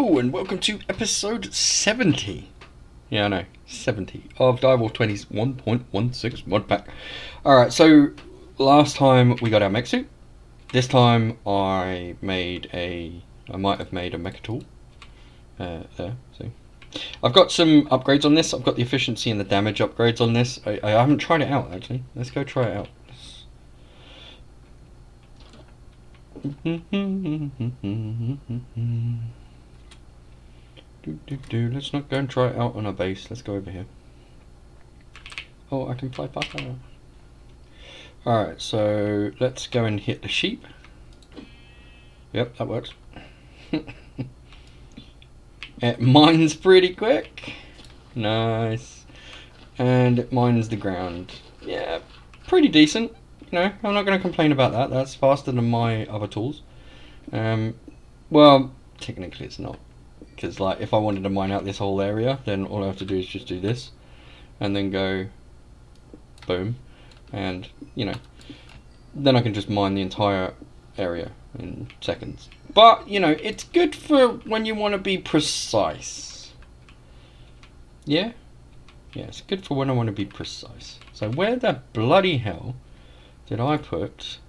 Hello and welcome to episode 70. Yeah, I know, 70 of Direwolf20's 1.16 mod pack. Alright, so last time we got our mech suit. This time I might have made a mecha tool. There, see. I've got some upgrades on this. I've got the efficiency and the damage upgrades on this. I haven't tried it out actually. Let's go try it out. Let's not go and try it out on our base. Let's go over here. Oh, I can fly past. Alright, so let's go and hit the sheep. Yep, that works. It mines pretty quick. Nice. And it mines the ground. Yeah, pretty decent. You know, I'm not going to complain about that. That's faster than my other tools. Well, technically it's not. Because, like, if I wanted to mine out this whole area, then all I have to do is just do this. And then go, boom. And, you know, then I can just mine the entire area in seconds. But, you know, it's good for when you want to be precise. Yeah? Yeah, it's good for when I want to be precise. So where the bloody hell did I put...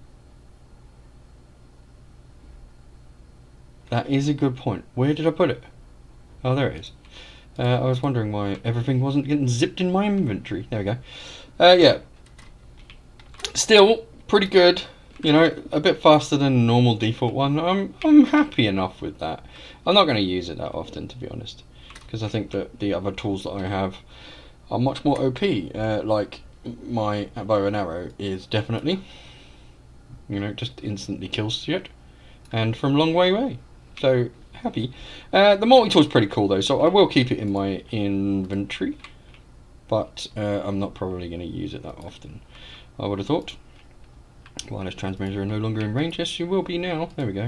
That is a good point. Where did I put it? Oh, there it is. I was wondering why everything wasn't getting zipped in my inventory. There we go. Yeah. Still, pretty good. You know, a bit faster than the normal default one. I'm happy enough with that. I'm not going to use it that often, to be honest. Because I think that the other tools that I have are much more OP. Like my bow and arrow is definitely, you know, just instantly kills shit. And from long way away. So, happy. The multi-tool is pretty cool though, so I will keep it in my inventory. But I'm not probably going to use it that often, I would have thought. Wireless transmitters are no longer in range. Yes, you will be now. There we go.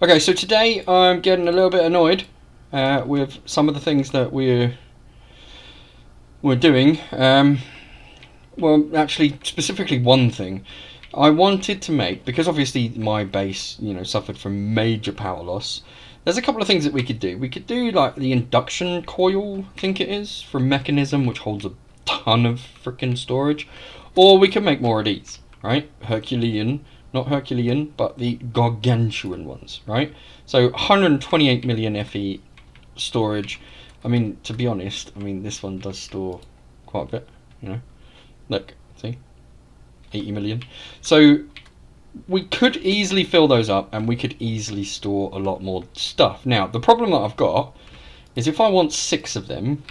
Okay, so today I'm getting a little bit annoyed with some of the things that we're doing. Well, actually, specifically one thing. I wanted to make, because obviously my base, you know, suffered from major power loss. There's a couple of things that we could do. We could do like the induction coil, I think it is, from Mechanism, which holds a ton of freaking storage. Or we could make more of these, right? Herculean, not Herculean, but the gargantuan ones, right? So 128 million FE storage. I mean, to be honest, I mean, this one does store quite a bit, you know. Look, see? 80 million. So we could easily fill those up and we could easily store a lot more stuff. Now, the problem that I've got is if I want 6 of them,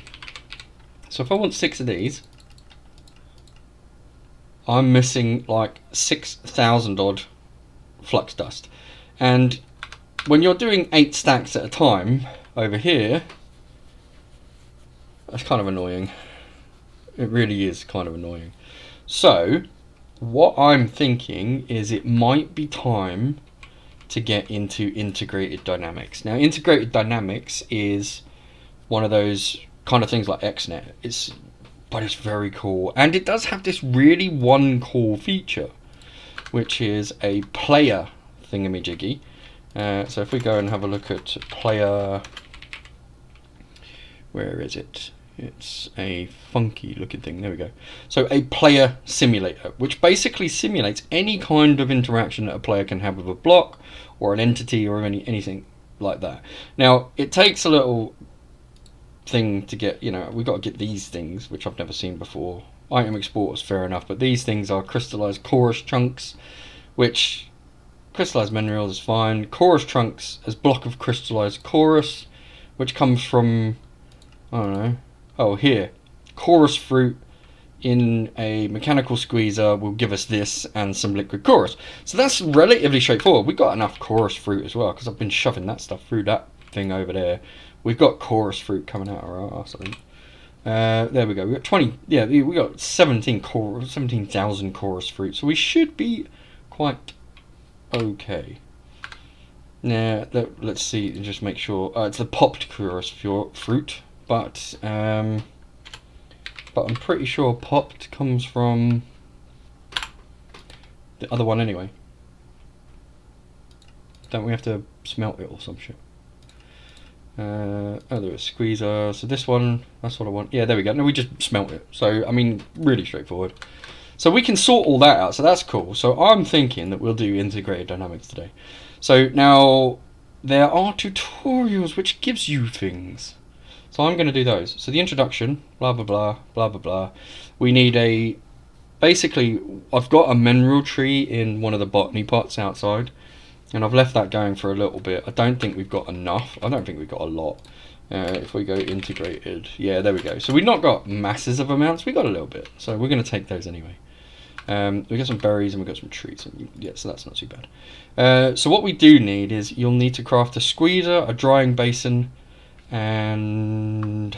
so if I want 6 of these, I'm missing like 6,000 odd flux dust. And when you're doing 8 stacks at a time over here, that's kind of annoying. It really is kind of annoying. So what I'm thinking is it might be time to get into integrated dynamics. Now, integrated dynamics is one of those kind of things like XNet. But it's very cool. And it does have this really one cool feature, which is a player thingamajiggy. So if we go and have a look at player... Where is it? It's a funky looking thing. There we go. So a player simulator, which basically simulates any kind of interaction that a player can have with a block or an entity or anything like that. Now, it takes a little thing to get, you know, we've got to get these things, which I've never seen before. Item exporters, fair enough, but these things are crystallized chorus chunks, which crystallized minerals is fine. Chorus chunks as block of crystallized chorus, which comes from, I don't know. Oh, here, chorus fruit in a mechanical squeezer will give us this and some liquid chorus. So that's relatively straightforward. We've got enough chorus fruit as well, because I've been shoving that stuff through that thing over there. We've got chorus fruit coming out of our arse, I think. There we go. We got 20. Yeah, we got 17,000 chorus fruit. So we should be quite okay. Now let's see and just make sure. It's the popped chorus fruit. But I'm pretty sure popped comes from the other one anyway. Don't we have to smelt it or some shit? Oh, there was squeezer. So this one, that's what I want. Yeah, there we go. No, we just smelt it. So, I mean, really straightforward. So we can sort all that out. So that's cool. So I'm thinking that we'll do integrated dynamics today. So now there are tutorials which gives you things. So I'm going to do those. So the introduction, blah, blah, blah, blah, blah, blah. We need a... Basically, I've got a mineral tree in one of the botany pots outside. And I've left that going for a little bit. I don't think we've got enough. I don't think we've got a lot. If we go integrated, yeah, there we go. So we've not got masses of amounts. We got a little bit. So we're going to take those anyway. We got some berries and we got some trees. And yeah, so that's not too bad. So what we do need is you'll need to craft a squeezer, a drying basin, and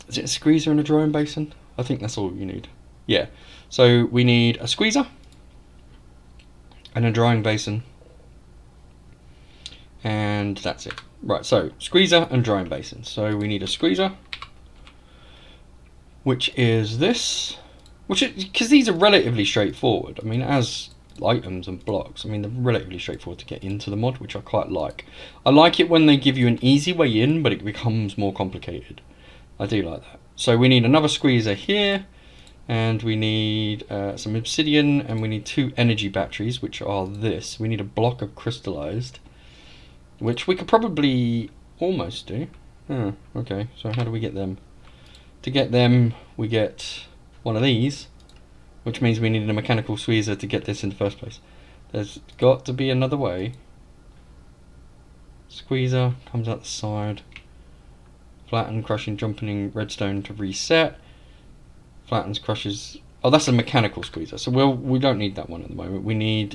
is it a squeezer and a drying basin? I think that's all you need. Yeah. So we need a squeezer and a drying basin, and that's it. Right, so squeezer and drying basin. So we need a squeezer, which is this, because these are relatively straightforward. I mean, as items and blocks, I mean, they're relatively straightforward to get into the mod, which I quite like. I like it when they give you an easy way in, but it becomes more complicated. I do like that. So we need another squeezer here, and we need some obsidian, and we need 2 energy batteries, which are this. We need a block of crystallized, which we could probably almost do. Oh, okay, so how do we get them? To get them, we get one of these, which means we need a mechanical squeezer to get this in the first place. There's got to be another way. Squeezer comes out the side. Flatten, crushing, jumping redstone to reset. Flattens, crushes. Oh, that's a mechanical squeezer. So we don't need that one at the moment. We need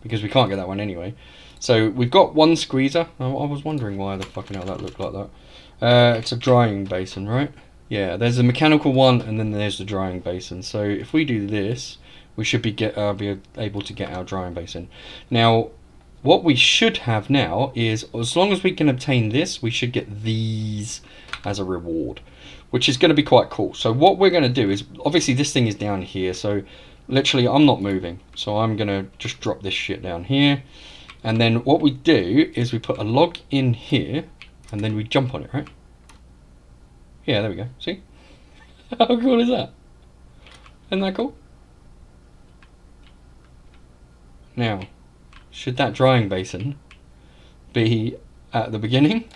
because we can't get that one anyway. So we've got one squeezer. I was wondering why the fucking hell that looked like that. It's a drying basin, right? Yeah, there's a mechanical one, and then there's the drying basin. So if we do this, we should be able to get our drying basin. Now, what we should have now is, as long as we can obtain this, we should get these as a reward, which is going to be quite cool. So what we're going to do is, obviously this thing is down here, so literally I'm not moving. So I'm going to just drop this shit down here. And then what we do is we put a log in here, and then we jump on it, right? Yeah, there we go. See? How cool is that? Isn't that cool? Now, should that drying basin be at the beginning,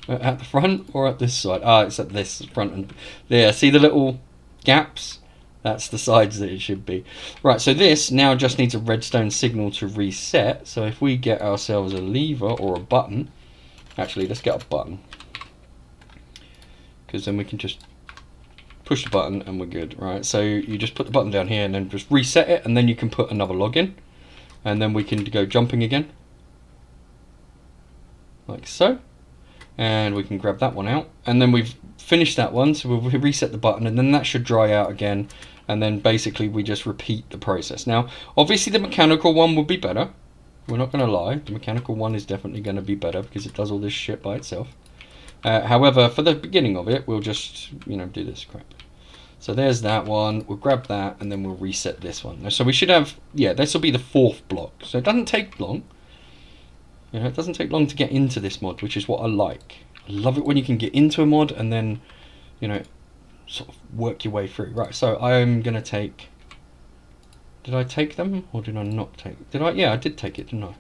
at the front, or at this side? Ah, it's at this front. And there, see the little gaps? That's the sides that it should be. Right, so this now just needs a redstone signal to reset. So if we get ourselves a lever or a button, actually, let's get a button, because then we can just push the button and we're good. Right, so you just put the button down here and then just reset it, and then you can put another log in, and then we can go jumping again, like so, and we can grab that one out, and then we've finished that one, so we'll reset the button, and then that should dry out again, and then basically we just repeat the process. Now, obviously the mechanical one would be better. We're not going to lie, the mechanical one is definitely going to be better because it does all this shit by itself. However, for the beginning of it, we'll just, do this crap. So there's that one. We'll grab that, and then we'll reset this one. So we should have, this will be the 4th block. So it doesn't take long. It doesn't take long to get into this mod, which is what I like. I love it when you can get into a mod and then, sort of work your way through. Right, so I'm going to take... Did I take them, or did I not take... Did I? Yeah, I did take it, didn't I?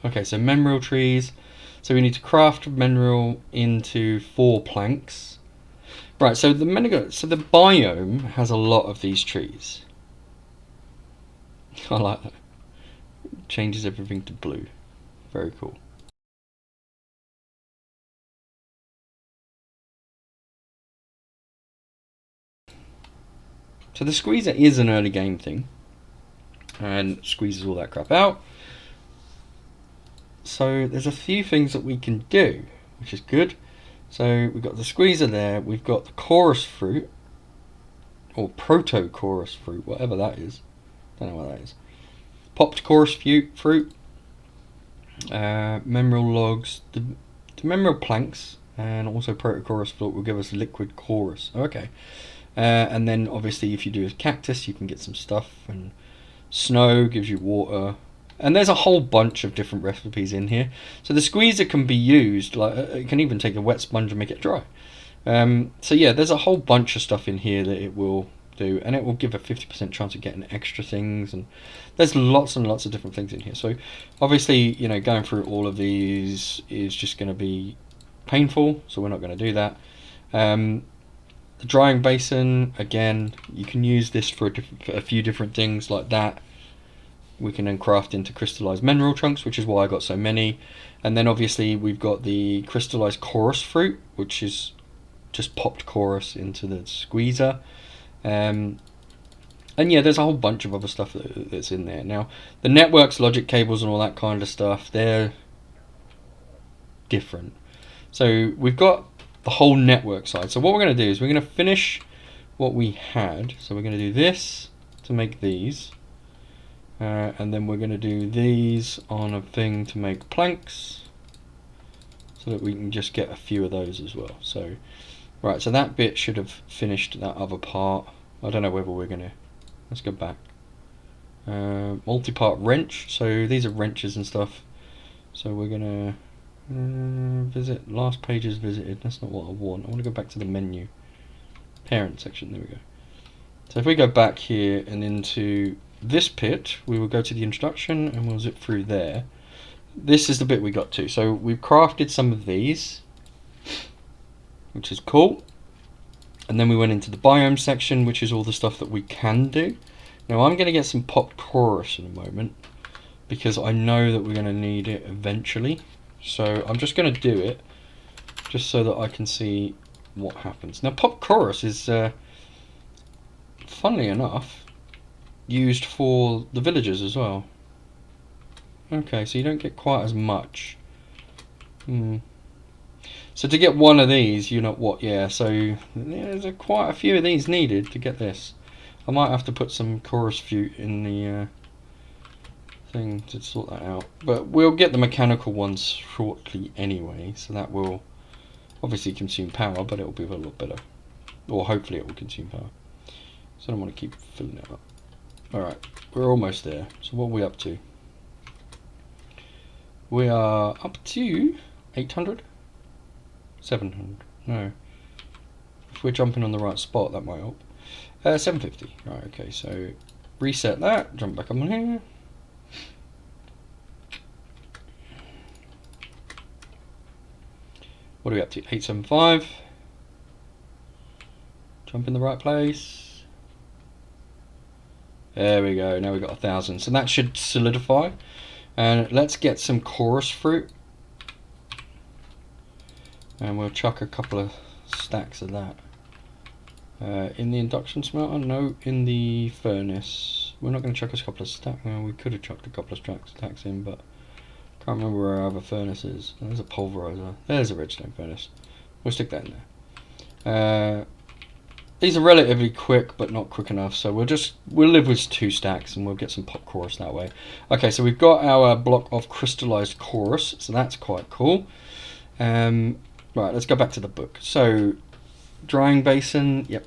Okay, so mineral trees. So we need to craft mineral into 4 planks. Right, so the biome has a lot of these trees. I like that. It changes everything to blue. Very cool. So the squeezer is an early game thing, and squeezes all that crap out. So there's a few things that we can do, which is good. So we've got the squeezer there, we've got the chorus fruit, or proto-chorus fruit, whatever that is. Don't know what that is. Popped chorus fruit, mineral logs, the mineral planks, and also proto-chorus fruit will give us liquid chorus. Okay. And then obviously if you do a cactus, you can get some stuff, and Snow gives you water. And there's a whole bunch of different recipes in here. So the squeezer can be used, like it can even take a wet sponge and make it dry. So yeah, there's a whole bunch of stuff in here that it will do, and it will give a 50% chance of getting extra things, and there's lots and lots of different things in here. So obviously, you know, going through all of these is just going to be painful, so we're not going to do that. The drying basin, again, you can use this for a few different things like that. We can then craft into crystallized mineral chunks, which is why I got so many. And then obviously we've got the crystallized chorus fruit, which is just popped chorus into the squeezer. And yeah, there's a whole bunch of other stuff that's in there. Now, the networks, logic cables and all that kind of stuff, they're different. So we've got the whole network side. So what we're going to do is we're going to finish what we had. So we're going to do this to make these. And then we're going to do these on a thing to make planks, so that we can just get a few of those as well. So, right, so that bit should have finished that other part. I don't know whether we're going to... Let's go back. Multi-part wrench. So these are wrenches and stuff. So we're going to visit. Last page is visited. That's not what I want. I want to go back to the menu. Parent section. There we go. So if we go back here and into this pit, we will go to the introduction and we'll zip through there. This is the bit we got to. So we've crafted some of these, which is cool. And then we went into the biome section, which is all the stuff that we can do. Now I'm going to get some popped chorus in a moment, because I know that we're going to need it eventually. So I'm just going to do it, just so that I can see what happens. Now popped chorus is, funnily enough, used for the villagers as well. Okay, so you don't get quite as much. So to get one of these, you know what, yeah, so yeah, there's quite a few of these needed to get this. I might have to put some chorus flute in the thing to sort that out. But we'll get the mechanical ones shortly anyway, so that will obviously consume power, but it will be a lot better. Or hopefully it will consume power. So I don't want to keep filling it up. Alright, we're almost there. So what are we up to? We are up to 800? 700. No. If we're jumping on the right spot, that might help. 750. Right, okay, so reset that, jump back up on here. What are we up to? 875. Jump in the right place. There we go, now we've got 1,000. So that should solidify. And let's get some chorus fruit. And we'll chuck a couple of stacks of that. In the induction smelter? No, in the furnace. We're not going to chuck a couple of stacks. Well, we could have chucked a couple of stacks in, but I can't remember where our other furnace is. There's a pulverizer. There's a redstone furnace. We'll stick that in there. These are relatively quick, but not quick enough, so we'll live with 2 stacks and we'll get some pop chorus that way. Okay, so we've got our block of crystallized chorus, so that's quite cool. Right, let's go back to the book. So, drying basin, yep.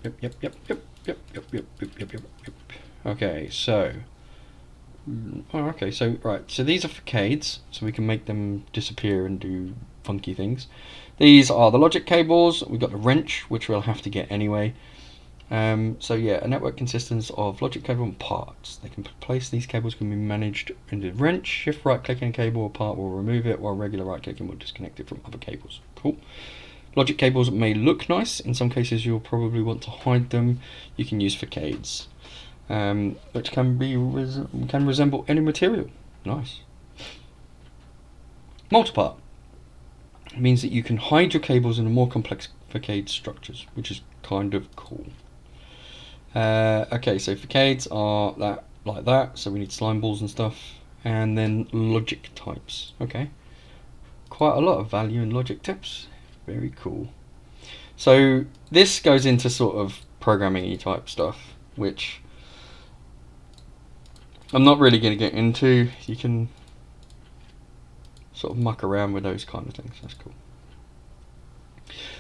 Okay, so, right, so these are facades, so we can make them disappear and do funky things. These are the logic cables. We've got the wrench, which we'll have to get anyway. So yeah, a network consists of logic cable and parts. They can place these cables can be managed in the wrench. Shift right clicking a cable or part will remove it, while regular right clicking will disconnect it from other cables. Cool. Logic cables may look nice. In some cases you'll probably want to hide them. You can use facades, which can resemble any material. Nice. Multipart means that you can hide your cables in more complex facade structures, which is kind of cool. Okay, so facades are like that, so we need slime balls and stuff, and then logic types. Okay, quite a lot of value in logic tips. Very cool. So this goes into sort of programming-y type stuff, which I'm not really going to get into. You can sort of muck around with those kind of things. That's cool.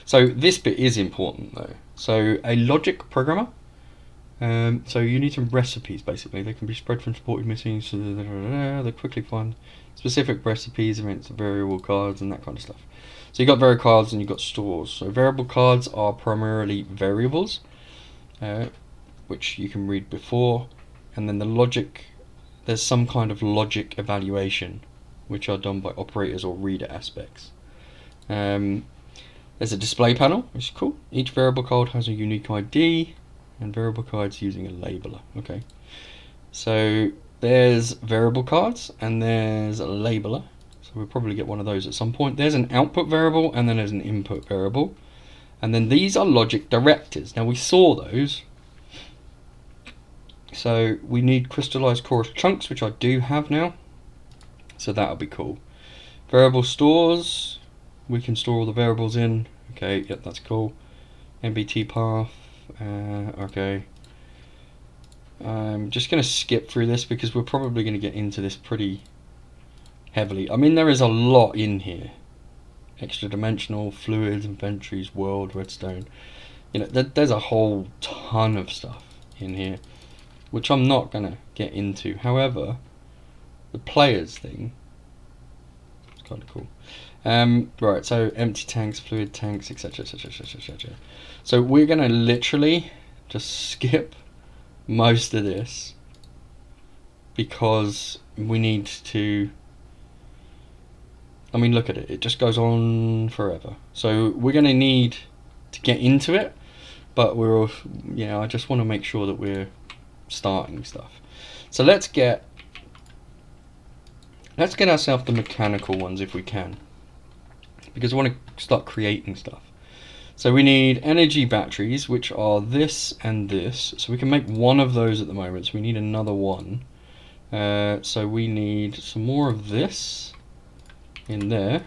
So this bit is important though. So a logic programmer So you need some recipes, basically. They can be spread from supported missings. They quickly find specific recipes, events, variable cards, and that kind of stuff. So you got variable cards and you got stores. So variable cards are primarily variables, which you can read before, and then the logic. There's some kind of logic evaluation, which are done by operators or reader aspects. There's a display panel, which is cool. Each variable card has a unique ID, and variable cards using a labeler. Okay, so there's variable cards and there's a labeler. So we'll probably get one of those at some point. There's an output variable and then there's an input variable. And then these are logic directors. Now we saw those. So we need crystallized chorus chunks, which I do have now. So that'll be cool. Variable stores, we can store all the variables in. Okay, yep, that's cool. MBT path, okay. I'm just going to skip through this because we're probably going to get into this pretty heavily. I mean, there is a lot in here. Extra dimensional, fluids, inventories, world, redstone. You know, there's a whole ton of stuff in here, which I'm not going to get into. However, the players thing is kind of cool. Right, so empty tanks, fluid tanks, etc, etc, etc, etc. So we're going to literally just skip most of this because we need to. I mean, look at it, it just goes on forever. So we're going to need to get into it, but we're, yeah, I just want to make sure that we're starting stuff. So let's get ourselves the mechanical ones if we can, because I want to start creating stuff. So we need energy batteries, which are this and this. So we can make one of those at the moment, so we need another one. So we need some more of this in there,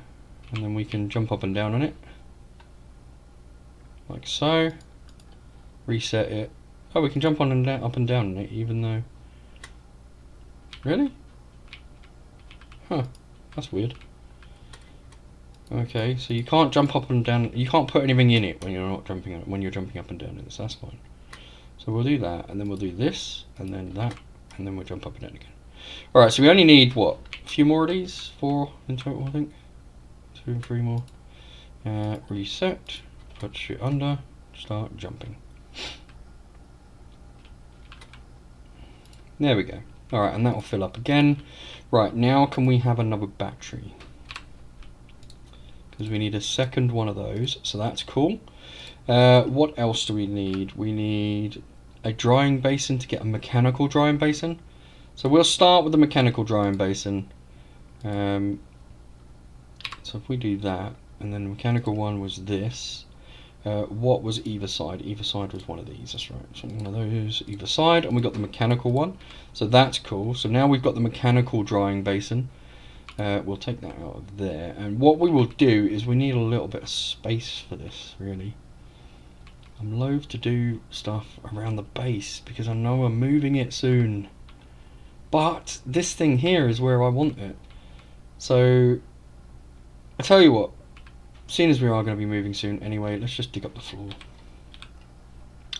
and then we can jump up and down on it, like so. Reset it. Oh, we can jump on and down, up and down on it, even though... Really? Huh, that's weird. Okay, so you can't jump up and down. You can't put anything in it when you're not jumping. When you're jumping up and down in this, that's fine. So we'll do that, and then we'll do this, and then that, and then we'll jump up and down again. All right, so we only need what? A few more of these? 4 in total, I think. 2 and 3 more. Reset. Put shit under. Start jumping. There we go. All right, and that will fill up again. Right, now can we have another battery? Because we need a second one of those, so that's cool. What else do we need? We need a drying basin to get a mechanical drying basin. So we'll start with the mechanical drying basin. So if we do that, and then the mechanical one was this. What was either side? Either side was one of these, that's right. So one of those, either side, and we got the mechanical one. So that's cool. So now we've got the mechanical drying basin. We'll take that out of there, and what we will do is we need a little bit of space for this, really. I'm loath to do stuff around the base because I know I'm moving it soon, but this thing here is where I want it. So I tell you what, seeing as we are going to be moving soon anyway, let's just dig up the floor.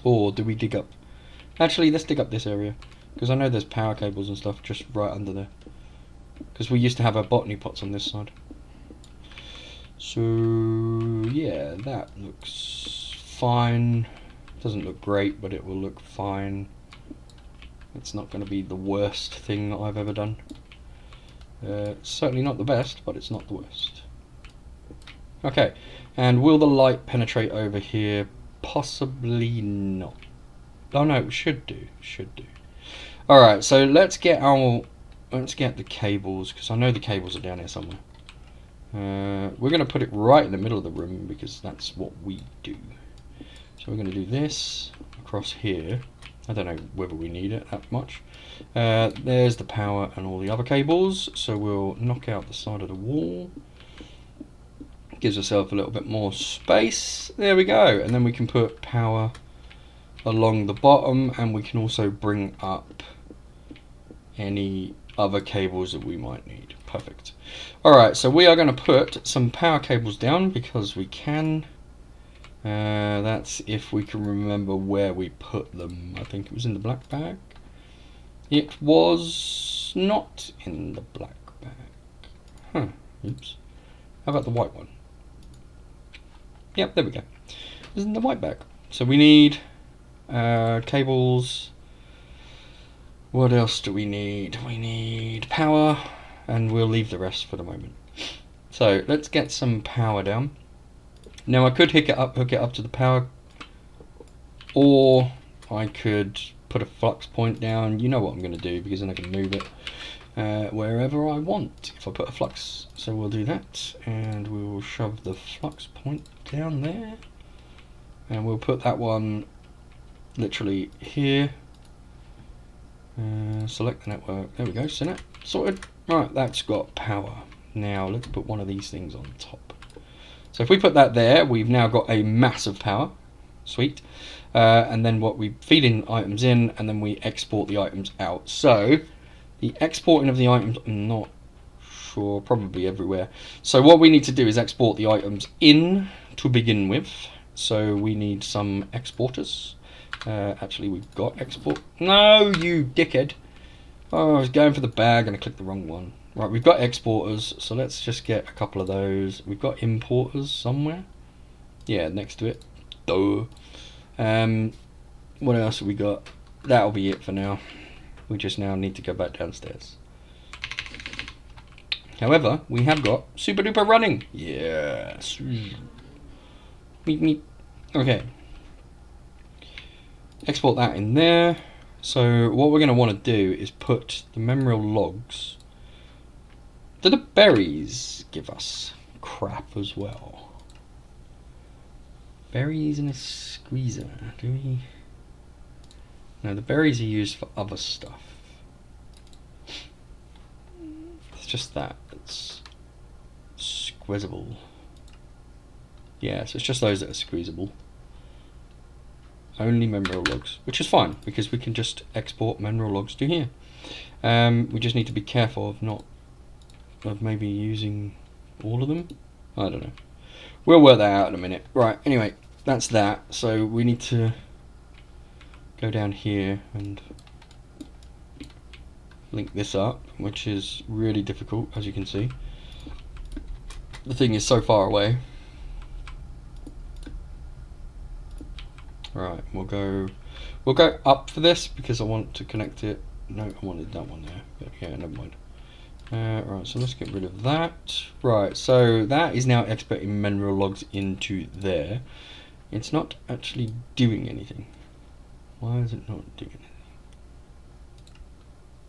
Or do we dig up, actually let's dig up this area, because I know there's power cables and stuff just right under there. Because we used to have our botany pots on this side. So yeah, that looks fine. Doesn't look great, but it will look fine. It's not going to be the worst thing that I've ever done. Certainly not the best, but it's not the worst. Okay, and will the light penetrate over here? Possibly not. Oh no, it should do. Should do. Alright, so let's get the cables, because I know the cables are down here somewhere. We're going to put it right in the middle of the room because that's what we do. So we're going to do this across here. I don't know whether we need it that much. There's the power and all the other cables. So we'll knock out the side of the wall. Gives ourselves a little bit more space. There we go. And then we can put power along the bottom, and we can also bring up any other cables that we might need. Perfect. Alright, so we are going to put some power cables down because we can. That's if we can remember where we put them. I think it was in the black bag. It was not in the black bag. Huh, oops. How about the white one? Yep, there we go. It was in the white bag. So we need cables. What else do we need? We need power, and we'll leave the rest for the moment. So let's get some power down. Now I could hook it up to the power, or I could put a flux point down. You know what I'm going to do, because then I can move it wherever I want if I put a flux. So we'll do that, and we'll shove the flux point down there, and we'll put that one literally here. Select the network. There we go. So that sorted. Right, that's got power. Now let's put one of these things on top. So if we put that there, we've now got a massive power. Sweet. And then what we feed in items in, and then we export the items out. So the exporting of the items, I'm not sure, probably everywhere. So what we need to do is export the items in to begin with. So we need some exporters. Actually, we've got export. No, you dickhead. Oh, I was going for the bag and I clicked the wrong one. Right, we've got exporters, so let's just get a couple of those. We've got importers somewhere. Yeah, next to it. Duh. What else have we got? That'll be it for now. We just now need to go back downstairs. However, we have got super duper running. Yes. Okay. Export that in there. So what we're going to want to do is put the memorial logs. Do the berries give us crap as well? Berries in a squeezer, do we? No, the berries are used for other stuff. It's just that. It's squeezable. Yeah, so it's just those that are squeezable. Only mineral logs, which is fine, because we can just export mineral logs to here. We just need to be careful of maybe using all of them. I don't know. We'll work that out in a minute. Right, anyway, that's that. So we need to go down here and link this up, which is really difficult, as you can see. The thing is so far away. Right, we'll go up for this because I want to connect it. No, I wanted that one there. But yeah, never mind. Right, so let's get rid of that. Right, so that is now exporting mineral logs into there. It's not actually doing anything. Why is it not doing anything?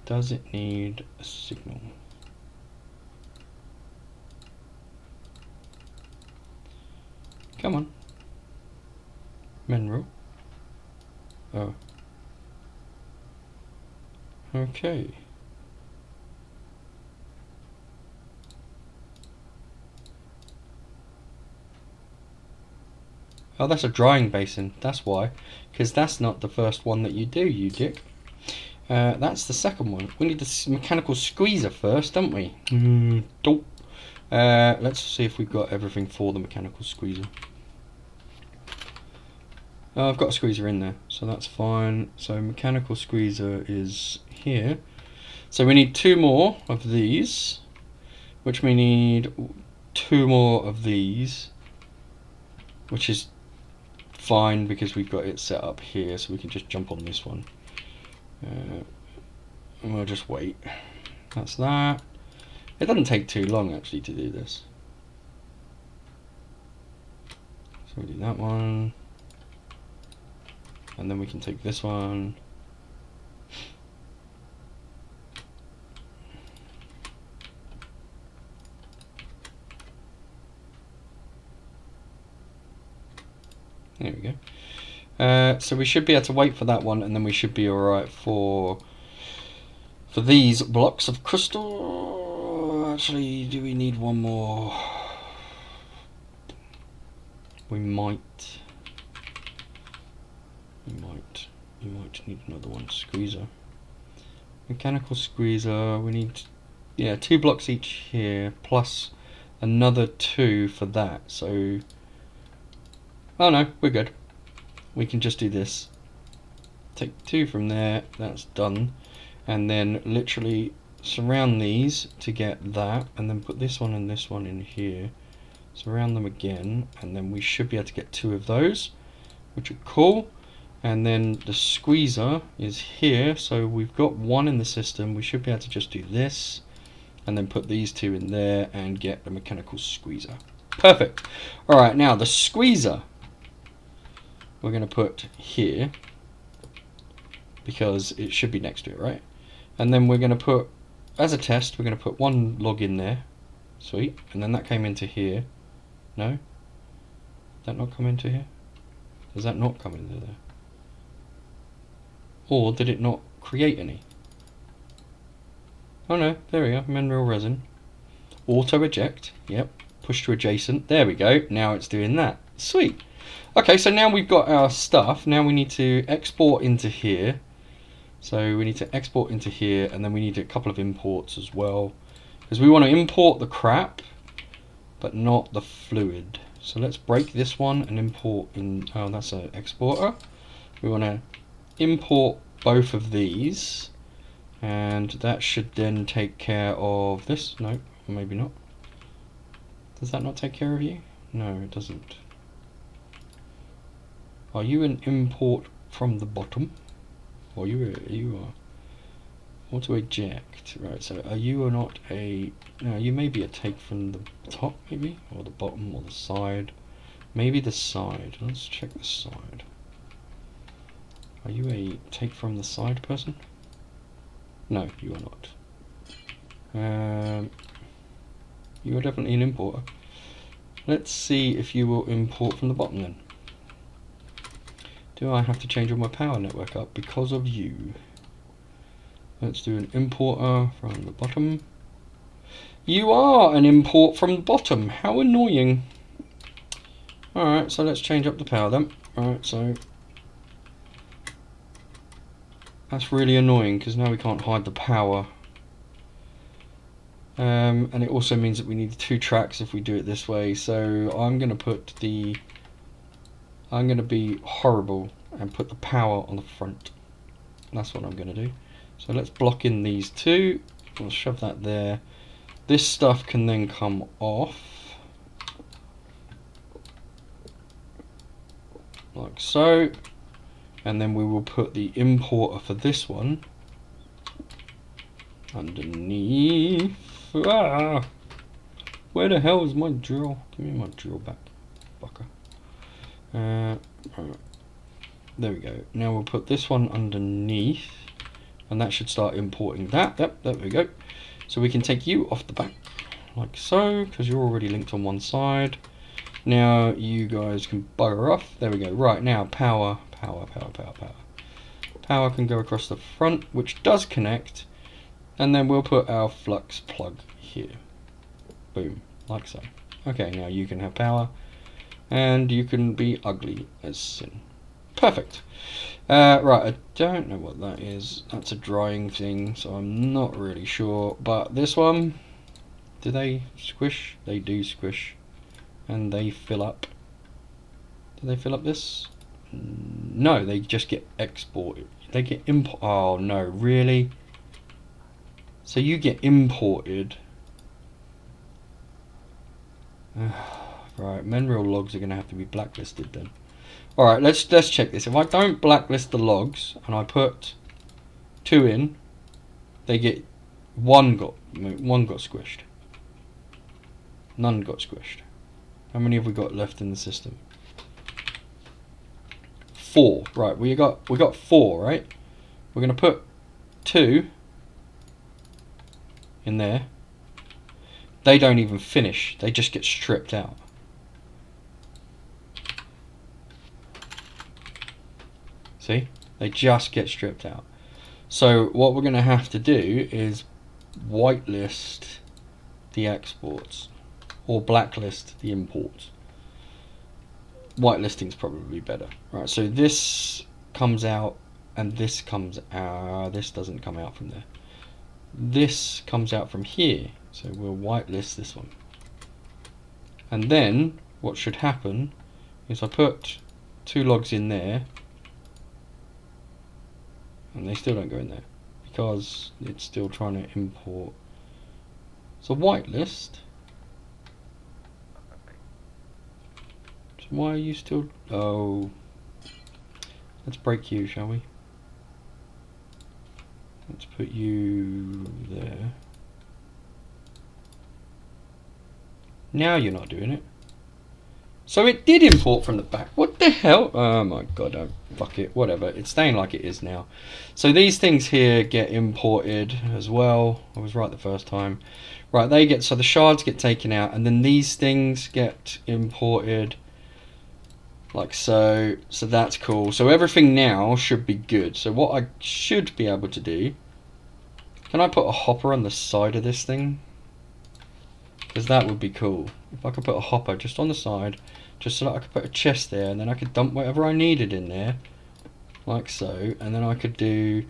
Does it need a signal? Come on. Mineral. Oh. Okay. Oh, that's a drying basin. That's why. Because that's not the first one that you do, you dick. That's the second one. We need the mechanical squeezer first, don't we? Dope. Let's see if we've got everything for the mechanical squeezer. Oh, I've got a squeezer in there, so that's fine. So mechanical squeezer is here. So we need 2 more of these, which we need 2 more of these, which is fine because we've got it set up here, so we can just jump on this one. And we'll just wait. That's that. It doesn't take too long actually to do this. So we do that one. And then we can take this one. There we go. So we should be able to wait for that one, and then we should be alright for these blocks of crystal. Actually, do we need one more? We might need another one. Squeezer. Mechanical squeezer. We need, yeah, 2 blocks each here, plus another 2 for that. So, Oh no, we're good. We can just do this. Take 2 from there, that's done. And then literally surround these to get that, and then put this one and this one in here. Surround them again, and then we should be able to get 2 of those, which are cool. And then the squeezer is here, so we've got 1 in the system. We should be able to just do this, and then put these 2 in there and get the mechanical squeezer. Perfect. Alright, now the squeezer we're going to put here, because it should be next to it, right? And then we're going to put, as a test, we're going to put 1 log in there. Sweet. And then that came into here. No? Did that not come into here? Does that not come into there? Or did it not create any? Oh no, there we go. Mineral resin. Auto eject. Yep. Push to adjacent. There we go. Now it's doing that. Sweet. Okay, so now we've got our stuff. Now we need to export into here. So we need to export into here, and then we need a couple of imports as well, because we want to import the crap but not the fluid. So let's break this one and import in. Oh, that's an exporter. We want to import both of these, and that should then take care of this. No, maybe not. Does that not take care of you? No, it doesn't. Are you an import from the bottom? Or you are auto eject, right? So are you or not a? No, you may be a take from the top, maybe, or the bottom, or the side. Maybe the side. Let's check the side. Are you a take from the side person? No, you are not. You are definitely an importer. Let's see if you will import from the bottom then. Do I have to change all my power network up because of you? Let's do an importer from the bottom. You are an import from the bottom. How annoying. Alright, so let's change up the power then. Alright, so that's really annoying because now we can't hide the power. And it also means that we need 2 tracks if we do it this way. So I'm going to be horrible and put the power on the front. That's what I'm going to do. So let's block in these 2. We'll shove that there. This stuff can then come off. Like so. And then we will put the importer for this one underneath. Ah! Where the hell is my drill? Give me my drill back, fucker. Right. There we go. Now we'll put this one underneath, and that should start importing that. Yep, there we go. So we can take you off the back, like so, because you're already linked on one side. Now you guys can bugger off. There we go. Right, now power. Power can go across the front, which does connect, and then we'll put our flux plug here. Boom, like so. Okay, now you can have power. And you can be ugly as sin. Perfect. Right, I don't know what that is. That's a drying thing, so I'm not really sure. But this one, do they squish? They do squish. And they fill up. Do they fill up this? No, they just get exported. They get import. Oh no, really? So you get imported. Right, mineral logs are going to have to be blacklisted then. Alright, let's check this. If I don't blacklist the logs and I put 2 in, they get one got squished. None got squished. How many have we got left in the system? 4. Right, we got 4, right? We're going to put 2 in there. They don't even finish. They just get stripped out. See? They just get stripped out. So what we're going to have to do is whitelist the exports or blacklist the imports. Whitelisting is probably better. Right, so this comes out and this comes out. This doesn't come out from there. This comes out from here. So we'll whitelist this one. And then what should happen is I put 2 logs in there, and they still don't go in there because it's still trying to import. It's a whitelist. So why are you still? Oh, let's break you, shall we? Let's put you there. Now you're not doing it. So it did import from the back. What the hell? Oh my god, oh, fuck it, whatever. It's staying like it is now. So these things here get imported as well. I was right the first time. Right, they get, so the shards get taken out, and then these things get imported like so. So that's cool. So everything now should be good. So what I should be able to do, can I put a hopper on the side of this thing? Because that would be cool. If I could put a hopper just on the side, just so that I could put a chest there, and then I could dump whatever I needed in there, like so, and then I could do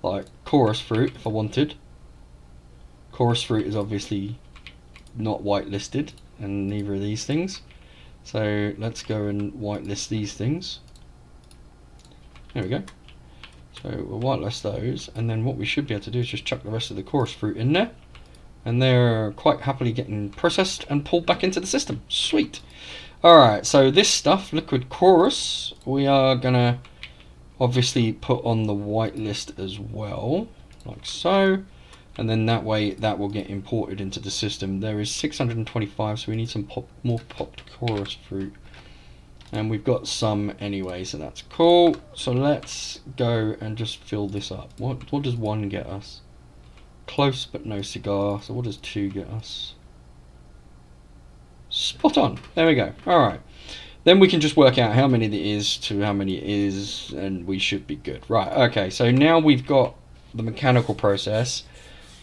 like chorus fruit if I wanted. Chorus fruit is obviously not whitelisted, and neither are these things. So let's go and whitelist these things. There we go. So we'll whitelist those, and then what we should be able to do is just chuck the rest of the chorus fruit in there. And they're quite happily getting processed and pulled back into the system. Sweet. Alright, so this stuff, liquid chorus, we are going to obviously put on the whitelist as well, like so. And then that way, that will get imported into the system. There is 625, so we need some more popped chorus fruit. And we've got some anyway, so that's cool. So let's go and just fill this up. What does 1 get us? Close but no cigar. So what does 2 get us? Spot on. There we go. Alright. Then we can just work out how many there is to how many it is, and we should be good. Right, okay, so now we've got the mechanical process.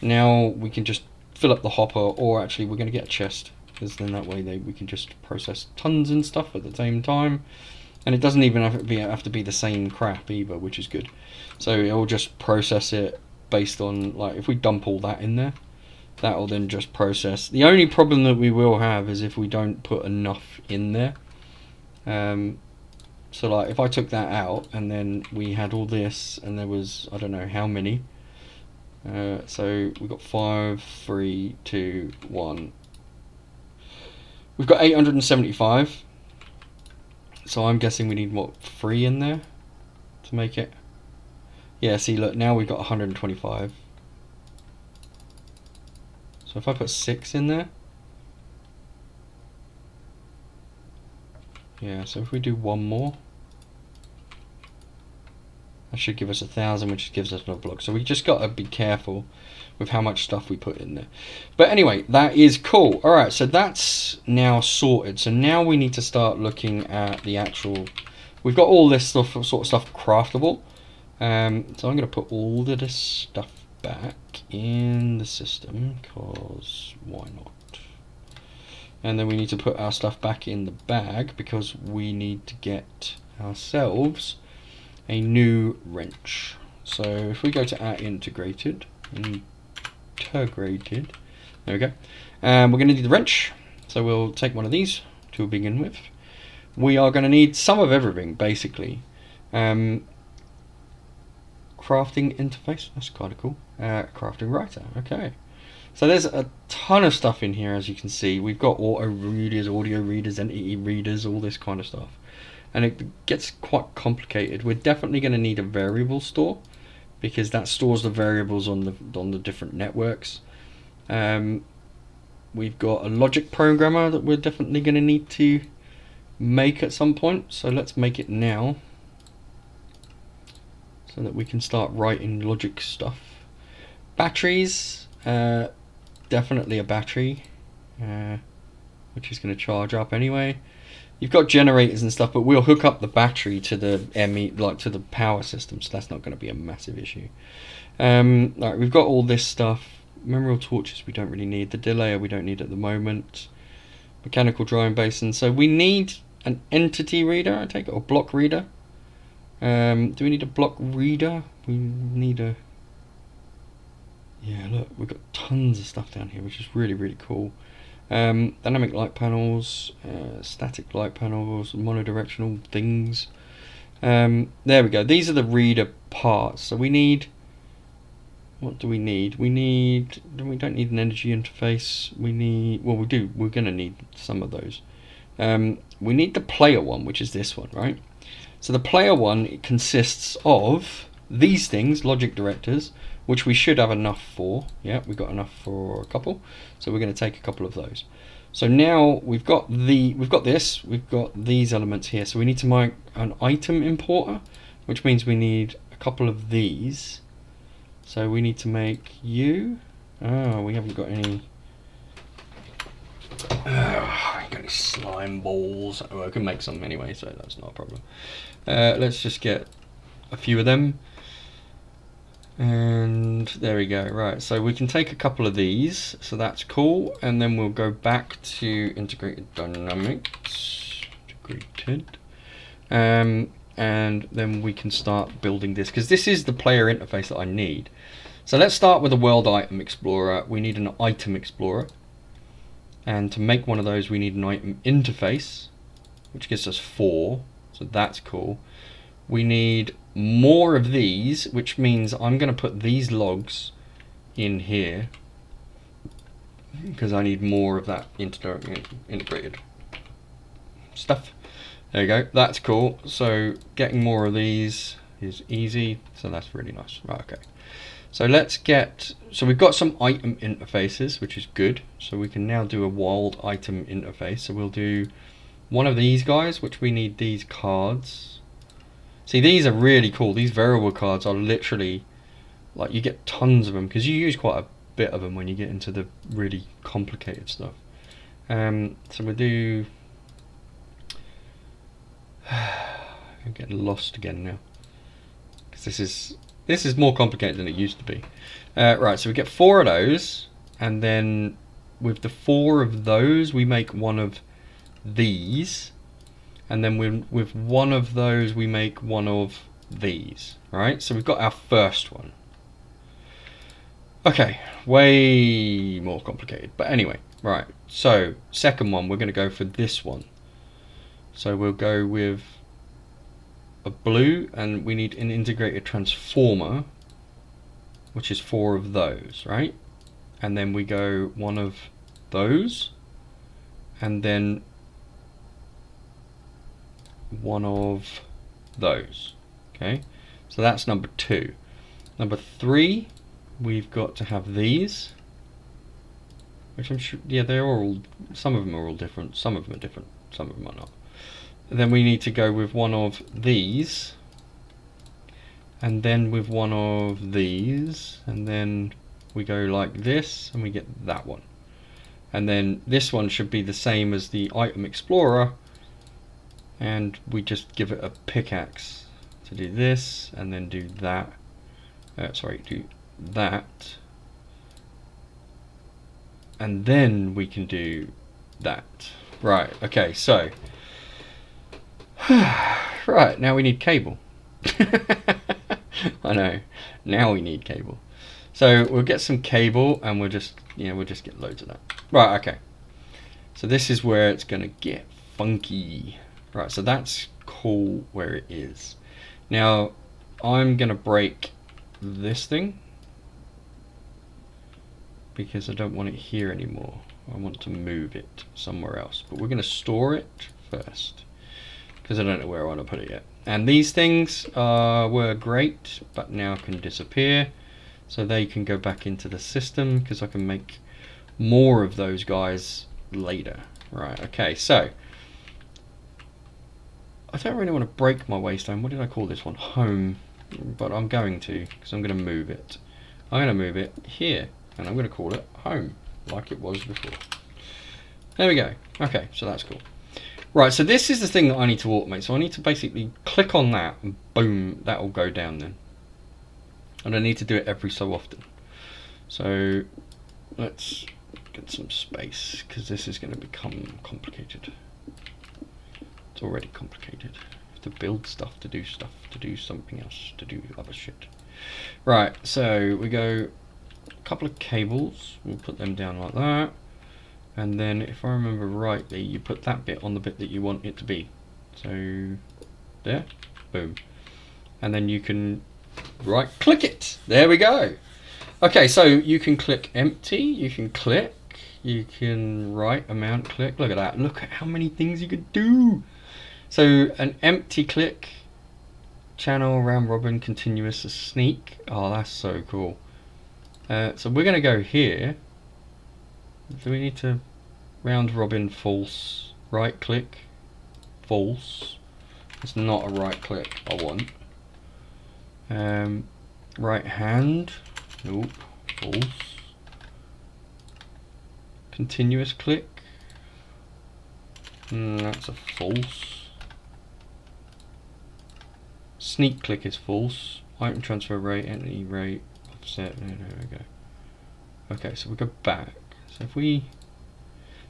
Now we can just fill up the hopper, or actually we're going to get a chest, because then that way we can just process tons and stuff at the same time. And it doesn't even have to be the same crap either, which is good. So it'll just process it based on, like, if we dump all that in there, that will then just process. The only problem that we will have is if we don't put enough in there. So like if I took that out and then we had all this and there was, I don't know how many, so we've got 5, 3, 2, 1, we've got 875, so I'm guessing we need what, 3 in there to make it. Yeah, see, look, now we've got 125. So if I put 6 in there, yeah, so if we do 1 more, that should give us 1,000, which gives us another block. So we just got to be careful with how much stuff we put in there. But anyway, that is cool. Alright, so that's now sorted. So now we need to start looking at the actual, we've got all this stuff, sort of stuff craftable. So I'm going to put all of this stuff back in the system, because why not? And then we need to put our stuff back in the bag, because we need to get ourselves a new wrench. So if we go to our integrated, there we go. We're going to need the wrench, so we'll take one of these to begin with. We are going to need some of everything, basically. Crafting interface, that's kind of cool. Crafting writer, okay. So there's a ton of stuff in here, as you can see. We've got auto readers, audio readers, entity readers, all this kind of stuff. And it gets quite complicated. We're definitely going to need a variable store, because that stores the variables on the different networks. We've got a logic programmer that we're definitely going to need to make at some point. So let's make it now, so that we can start writing logic stuff. Batteries, definitely a battery, which is going to charge up anyway. You've got generators and stuff, but we'll hook up the battery to the to the power system, so that's not going to be a massive issue. Right, we've got all this stuff. Mineral torches we don't really need. The delayer we don't need at the moment. Mechanical drying basin. So we need an entity reader, I take it, or block reader. Do we need a block reader? We need a... Yeah, look, we've got tons of stuff down here, which is really, really cool. Dynamic light panels, static light panels, monodirectional things. There we go. These are the reader parts. So we need. What do we need? We don't need an energy interface. We need. Well, we do. We're going to need some of those. We need the player one, which is this one, right? So the player one, it consists of these things, logic directors, which we should have enough for. Yeah, we've got enough for a couple. So we're going to take a couple of those. So now we've got these elements here. So we need to make an item importer, which means we need a couple of these. So we need to make you. Oh, we haven't got any. I ain't got any slime balls. Oh, I can make some anyway, so that's not a problem. Let's just get a few of them. And there we go. Right, so we can take a couple of these, so that's cool. And then we'll go back to integrated dynamics. Integrated. And then we can start building this, because this is the player interface that I need. So let's start with a world item explorer. We need an item explorer. And to make one of those, we need an item interface, which gives us 4. So that's cool. We need more of these, which means I'm going to put these logs in here because I need more of that integrated stuff. There you go. That's cool. So getting more of these is easy. So that's really nice. Right, okay. So let's get, so we've got some item interfaces, which is good. So we can now do a wild item interface. So we'll do one of these guys, which we need these cards. See, these are really cool. These variable cards are literally, like, you get tons of them because you use quite a bit of them when you get into the really complicated stuff. So we'll do, I'm getting lost again now because this is more complicated than it used to be. Right, so we get 4 of those, and then with the 4 of those we make one of these, and then with one of those we make one of these, right? So we've got our first one. Okay, way more complicated, but anyway, right, so second one, we're going to go for this one. So we'll go with a blue, and we need an integrated transformer, which is 4 of those, right? And then we go one of those, and then one of those. Okay, so that's number 2. Number 3, we've got to have these, which I'm sure, yeah, they're all, some of them are all different, some of them are different, some of them are not. And then we need to go with one of these, and then with one of these, and then we go like this, and we get that one. And then this one should be the same as the item explorer, and we just give it a pickaxe to do this, and then do that. Do that, and then we can do that. Right, okay, so right, now we need cable. I know, now we need cable. So we'll get some cable, and we'll just get loads of that. Right, okay. So this is where it's gonna get funky. Right, so that's cool where it is. Now I'm gonna break this thing because I don't want it here anymore. I want to move it somewhere else, but we're gonna store it first because I don't know where I want to put it yet. And these things were great, but now can disappear, so they can go back into the system because I can make more of those guys later. Right, okay, so I don't really want to break my waystone. What did I call this one? Home. But I'm going to, because I'm going to move it. I'm going to move it here, and I'm going to call it home, like it was before. There we go. Okay, so that's cool. Right, so this is the thing that I need to automate. So I need to basically click on that, and boom, that will go down then. And I need to do it every so often. So let's get some space, because this is going to become complicated. It's already complicated. You have to build stuff, to do something else, to do other shit. Right, so we go a couple of cables. We'll put them down like that. and then if I remember rightly, you put that bit on the bit that you want it to be. So there, boom, and then you can right click it. There we go. Okay, so you can click empty, you can click, you can write amount, click. Look at that. Look at how many things you can do. So an empty click, channel, round robin, continuous, a sneak. Oh, that's so cool. So we're going to go here. Do we need to round robin, false, right click, false. It's not a right click I want. Right hand, nope, false. Continuous click, that's a false. Sneak click is false. Item transfer rate, entity rate, offset, there we go. Okay, so we go back. So if we,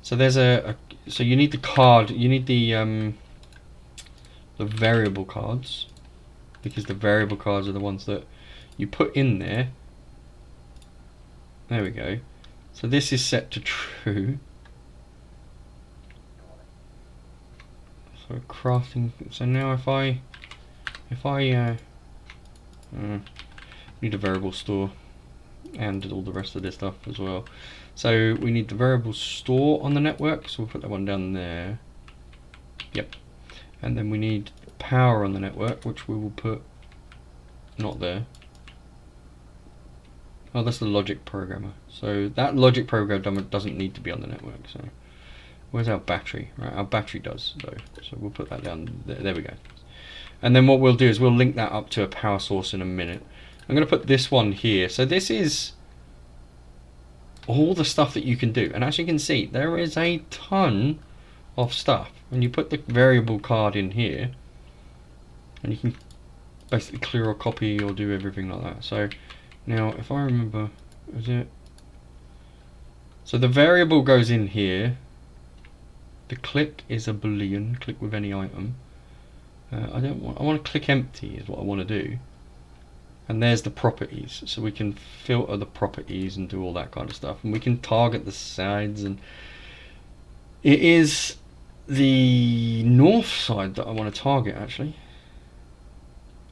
so there's so you need the card, you need the variable cards, because the variable cards are the ones that you put in there. There we go. So this is set to true. So crafting. So now if I need a variable store and all the rest of this stuff as well. So we need the variable store on the network. So we'll put that one down there. Yep. And then we need power on the network, which we will put not there. Oh, that's the logic programmer. So that logic programmer doesn't need to be on the network. So where's our battery? Right, our battery does though. So we'll put that down there. There we go. And then what we'll do is we'll link that up to a power source in a minute. I'm going to put this one here. So this is all the stuff that you can do. And as you can see, there is a ton of stuff. When you put the variable card in here, and you can basically clear or copy or do everything like that. So now if I remember, is it, so the variable goes in here, the click is a boolean, click with any item. I want to click empty is what I want to do, and there's the properties, so we can filter the properties and do all that kind of stuff, and we can target the sides, and it is the north side that I want to target actually.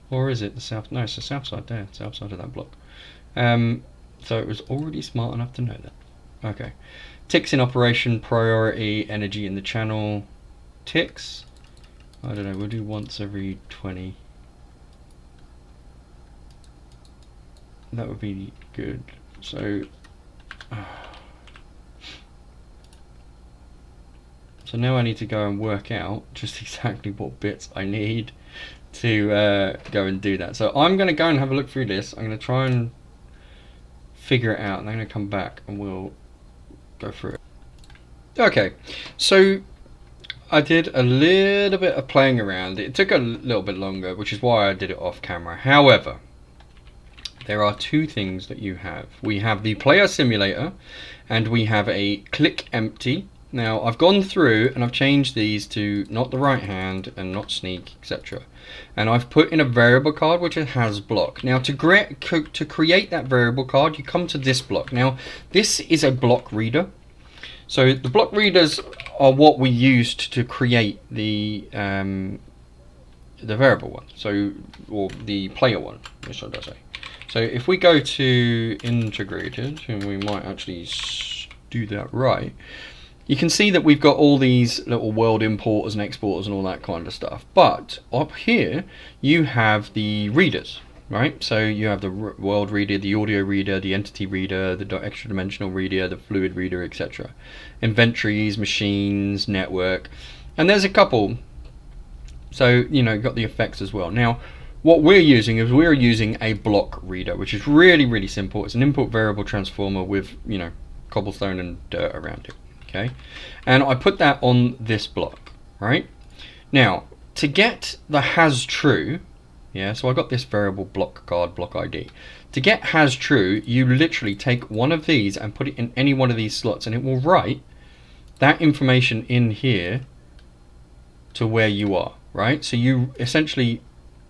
Or is it the south? No, it's the south side there, south side of that block. So it was already smart enough to know that. Okay. Ticks in operation, priority, energy in the channel. Ticks. I don't know, we'll do once every 20. That would be good. So, so now I need to go and work out just exactly what bits I need to go and do that. So I'm going to go and have a look through this. I'm going to try and figure it out, and I'm going to come back and we'll go through it. Okay, so I did a little bit of playing around. It took a little bit longer, which is why I did it off camera. However, there are two things that you have. We have the player simulator, and we have a click empty. Now I've gone through and I've changed these to not the right hand and not sneak, etc. And I've put in a variable card which has block. Now to create that variable card, you come to this block. Now this is a block reader. So the block readers are what we used to create the variable one. So, or the player one, what should I say? So if we go to integrated, and we might actually do that right, you can see that we've got all these little world importers and exporters and all that kind of stuff. But up here, you have the readers, right? So you have the world reader, the audio reader, the entity reader, the extra dimensional reader, the fluid reader, etc. Inventories, machines, network, and there's a couple. So, you know, you've got the effects as well. Now, what we're using is we're using a block reader, which is really, really simple. It's an input variable transformer with, you know, cobblestone and dirt around it. Okay, and I put that on this block, right? Now, to get the has true, yeah, so I got this variable block card, block ID. To get has true, you literally take one of these and put it in any one of these slots, and it will write that information in here to where you are, right? So you essentially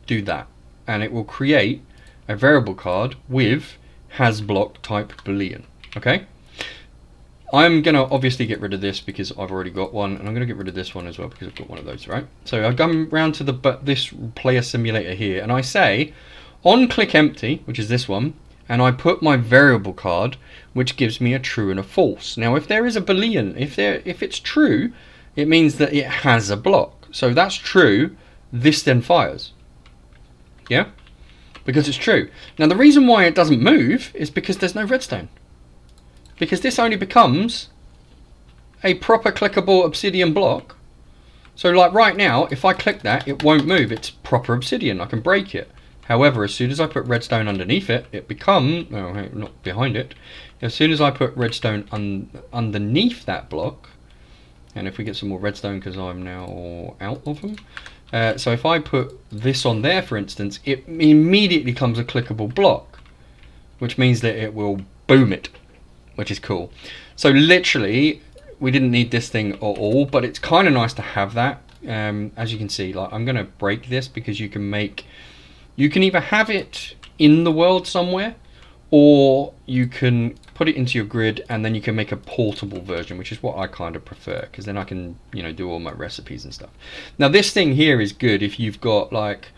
do that, and it will create a variable card with has block type boolean, okay? I'm going to obviously get rid of this because I've already got one, and I'm going to get rid of this one as well because I've got one of those, right? So I've gone round to this player simulator here, and I say on click empty, which is this one, and I put my variable card, which gives me a true and a false. Now, if there is a Boolean, if it's true, it means that it has a block. So that's true. This then fires. Yeah, because it's true. Now, the reason why it doesn't move is because there's no redstone. Because this only becomes a proper clickable obsidian block. So like right now, if I click that, it won't move. It's proper obsidian. I can break it. However, as soon as I put redstone underneath it, it becomes, no, not behind it. As soon as I put redstone underneath that block, and if we get some more redstone because I'm now out of them. So if I put this on there, for instance, it immediately becomes a clickable block, which means that it will boom it, which is cool. So literally, we didn't need this thing at all, but it's kind of nice to have that. As you can see, like I'm going to break this because you can either have it in the world somewhere, or you can put it into your grid and then you can make a portable version, which is what I kind of prefer, because then I can, you know, do all my recipes and stuff. Now this thing here is good if you've got like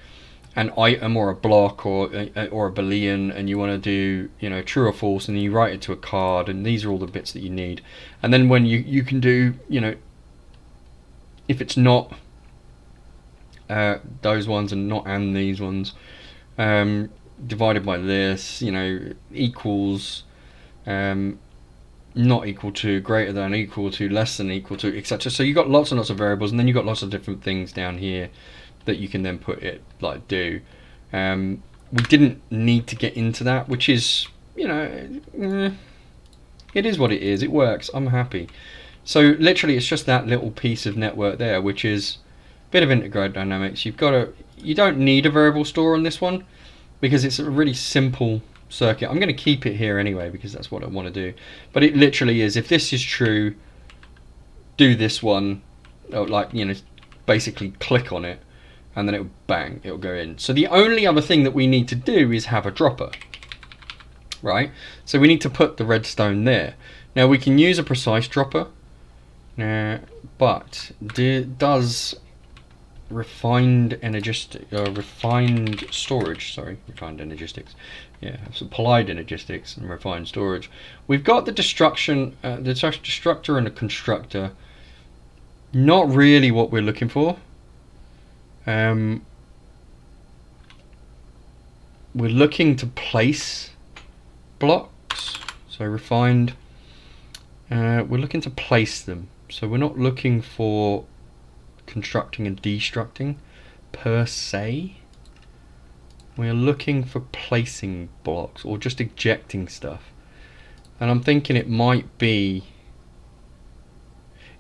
an item or a block or a Boolean and you want to do, you know, true or false, and then you write it to a card, and these are all the bits that you need. And then when you can do, you know, if it's not those ones and not and these ones, divided by this, you know, equals, not equal to, greater than, equal to, less than, equal to, etc. So you got lots and lots of variables, and then you got lots of different things down here that you can then put it like do. We didn't need to get into that, which is, you know, it is what it is. It works. I'm happy. So literally, it's just that little piece of network there, which is a bit of integrated dynamics. You don't need a variable store on this one because it's a really simple circuit. I'm going to keep it here anyway because that's what I want to do. But it literally is, if this is true, do this one, or like, you know, basically click on it, and then it'll bang, it'll go in. So the only other thing that we need to do is have a dropper, right? So we need to put the redstone there. Now we can use a precise dropper, but does refined storage, refined energistics, yeah, so applied energistics and refined storage. We've got the destruction, the destructor and the constructor. Not really what we're looking for. We're looking to place blocks, so refined. We're looking to place them, so we're not looking for constructing and destructing per se. We're looking for placing blocks or just ejecting stuff, and I'm thinking it might be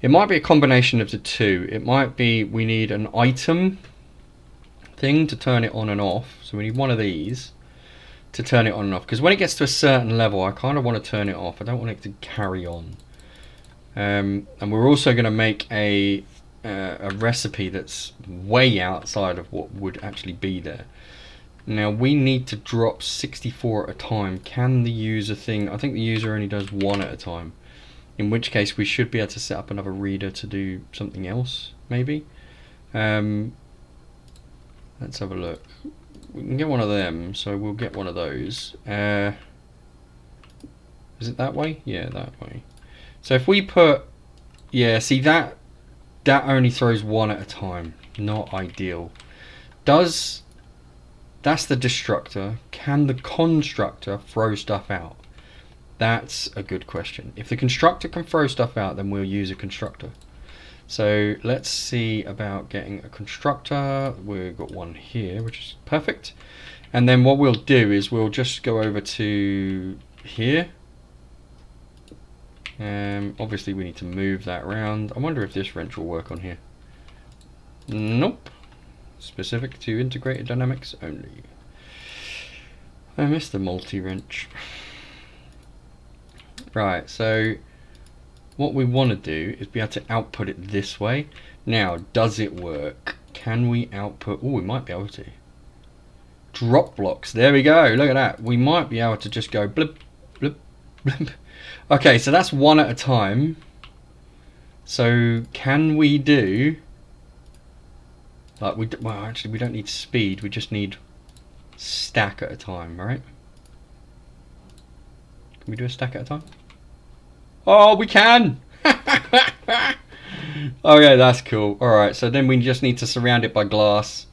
a combination of the two. It might be we need an item thing to turn it on and off, so we need one of these to turn it on and off, because when it gets to a certain level I kind of want to turn it off. I don't want it to carry on. And we're also going to make a recipe that's way outside of what would actually be there. Now we need to drop 64 at a time. Can the user thing, I think the user only does one at a time, in which case we should be able to set up another reader to do something else, maybe. Let's have a look. We can get one of them, so we'll get one of those. Is it that way? Yeah, that way. So if we put, yeah, see that only throws one at a time. Not ideal. That's the destructor. Can the constructor throw stuff out? That's a good question. If the constructor can throw stuff out, then we'll use a constructor. So let's see about getting a constructor. We've got one here, which is perfect. And then what we'll do is we'll just go over to here. Obviously we need to move that around. I wonder if this wrench will work on here. Nope. Specific to integrated dynamics only. I missed the multi-wrench. Right, so what we want to do is be able to output it this way. Now, does it work? Can we output? Oh, we might be able to. Drop blocks. There we go. Look at that. We might be able to just go blip, blip, Okay, so that's one at a time. So can we do like well, actually we don't need speed, we just need stack at a time, right? Can we do a stack at a time? Oh, we can. Okay, that's cool. Alright, so then we just need to surround it by glass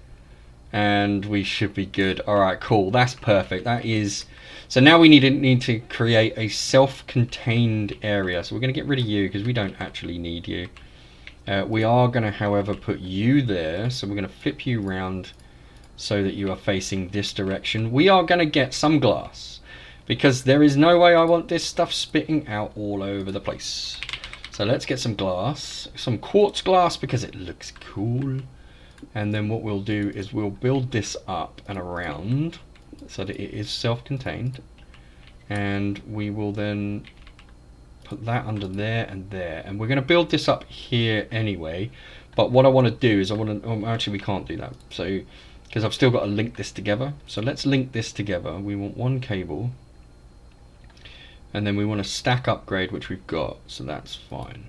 and we should be good. Alright, cool. That's perfect. That is... So now we need to create a self-contained area. So we're going to get rid of you because we don't actually need you. We are going to, however, put you there. So we're going to flip you around so that you are facing this direction. We are going to get some glass because there is no way I want this stuff spitting out all over the place. So let's get some glass, some quartz glass because it looks cool. And then what we'll do is we'll build this up and around so that it is self-contained. And we will then put that under there and there. And we're going to build this up here anyway. But what I want to do is I want to... actually, we can't do that. So, because I've still got to link this together. So let's link this together. We want one cable. And then we want to stack upgrade, which we've got, so that's fine.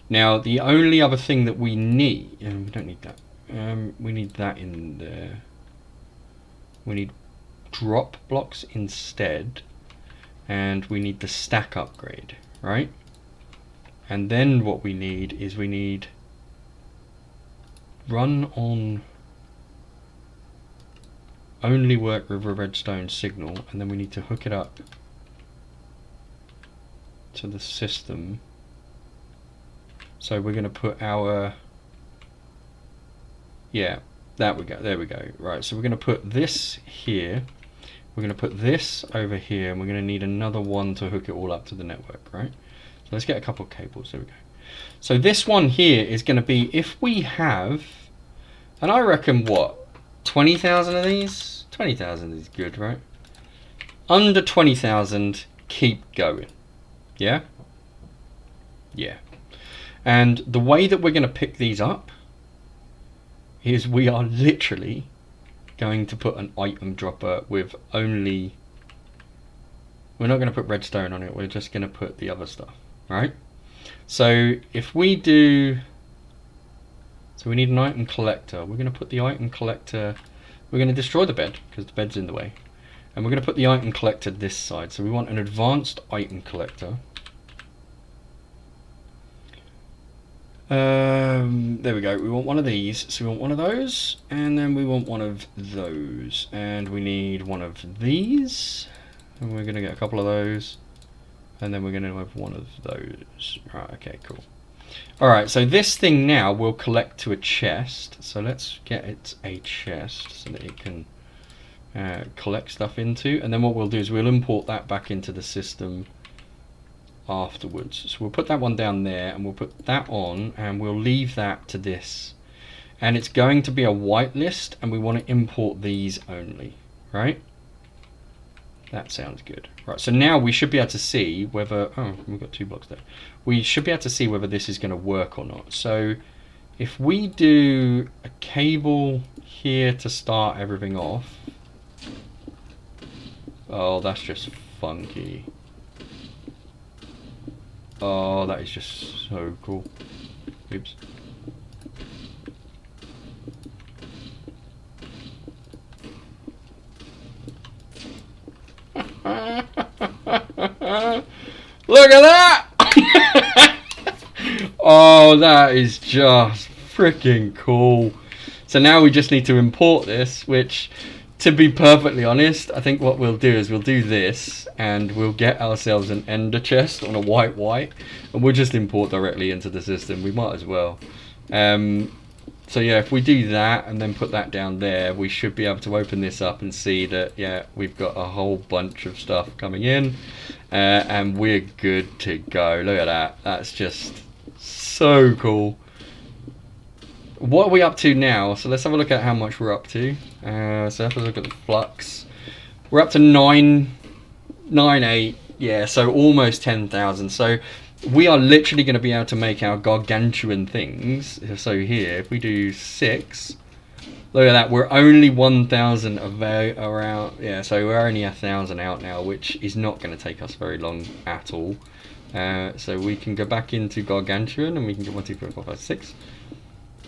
Now, the only other thing that we need, we don't need that. We need that in there. We need drop blocks instead, and we need the stack upgrade, right? And then what we need is we need run on only work with a redstone signal, and then we need to hook it up to the system. So we're going to put our, yeah, there we go. Right, so we're going to put this here, we're going to put this over here, and we're going to need another one to hook it all up to the network, right? So let's get a couple of cables. There we go. So this one here is going to be, if we have, and I reckon what, 20,000 of these? 20,000 is good, right? Under 20,000, keep going. Yeah? Yeah. And the way that we're going to pick these up is we are literally going to put an item dropper with only... We're not going to put redstone on it, we're just going to put the other stuff, right? So if we do... So we need an item collector. We're going to put the item collector... We're going to destroy the bed because the bed's in the way. And we're going to put the item collector this side. So we want an advanced item collector. There we go. We want one of these. So we want one of those. And then we want one of those. And we need one of these. And we're going to get a couple of those. And then we're going to have one of those. Right, okay, cool. Alright, so this thing now will collect to a chest. So let's get it a chest so that it can collect stuff into. And then what we'll do is we'll import that back into the system afterwards. So we'll put that one down there and we'll put that on and we'll leave that to this. And it's going to be a whitelist and we want to import these only, right? That sounds good. Right, so now we should be able to see whether... Oh, we've got 2 blocks there. We should be able to see whether this is going to work or not. So if we do a cable here to start everything off... Oh, that's just funky. Oh, that is just so cool. Oops. Look at that! Oh, that is just freaking cool. So now we just need to import this, which, to be perfectly honest, I think what we'll do is we'll do this and we'll get ourselves an ender chest on a white and we'll just import directly into the system. We might as well. So yeah, if we do that and then put that down there, we should be able to open this up and see that, yeah, we've got a whole bunch of stuff coming in and we're good to go. Look at that. That's just so cool. What are we up to now? So let's have a look at how much we're up to. So let's have a look at the flux. We're up to 998. Yeah, so almost 10,000. So we are literally going to be able to make our gargantuan things. So here, if we do 6, Look at that, we're only 1,000 around, yeah, so we're only 1,000 out now, which is not going to take us very long at all. So we can go back into Gargantuan and we can get 1, 2, 3, 4, 5, 6.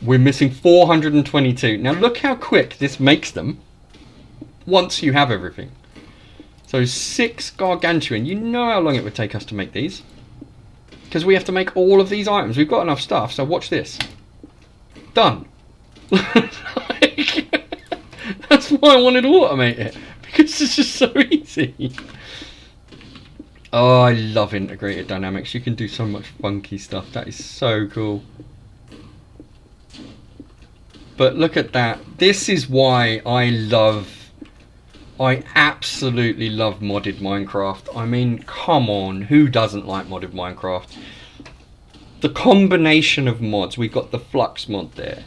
We're missing 422. Now look how quick this makes them once you have everything. So 6 Gargantuan, you know how long it would take us to make these. Because we have to make all of these items. We've got enough stuff, so watch this. Done. That's why I wanted to automate it, because it's just so easy. Oh, I love integrated dynamics. You can do so much funky stuff. That is so cool. But look at that. This is why I absolutely love modded Minecraft. I mean, come on, who doesn't like modded Minecraft? The combination of mods. We've got the Flux mod there.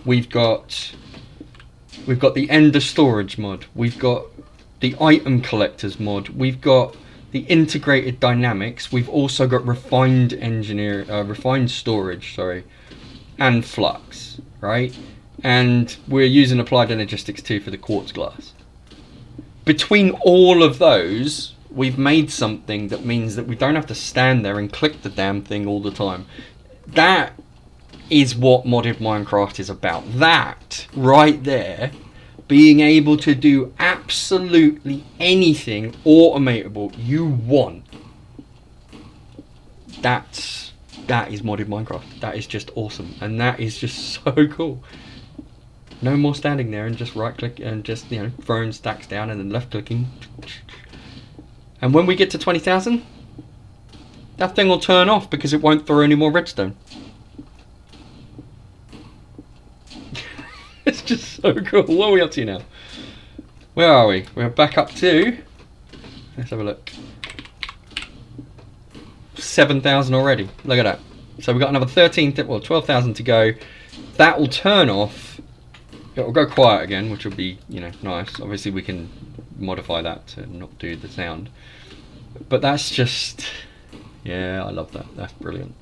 We've got the Ender Storage mod. We've got the Item Collectors mod. We've got the Integrated Dynamics. We've also got Refined Storage, sorry, and Flux, right? And we're using Applied Energistics too for the Quartz Glass. Between all of those, we've made something that means that we don't have to stand there and click the damn thing all the time. That is what modded Minecraft is about. That right there, being able to do absolutely anything automatable you want. That is modded Minecraft. That is just awesome, and that is just so cool. No more standing there and just right click and just, you know, throwing stacks down and then left clicking. And when we get to 20,000, that thing will turn off because it won't throw any more redstone. It's just so cool. What are we up to now? Where are we? We're back up to, let's have a look, 7,000 already. Look at that. So we've got another 12,000 to go. That will turn off. It will go quiet again, which will be, you know, nice. Obviously we can modify that to not do the sound. But that's just, yeah, I love that. That's brilliant.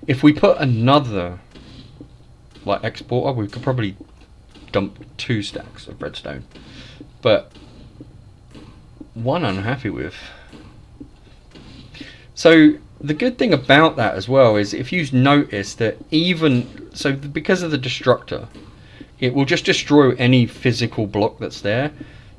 If we put another like exporter, we could probably dump 2 stacks of redstone. But one I'm happy with. So the good thing about that as well is if you notice that because of the destructor, it will just destroy any physical block that's there.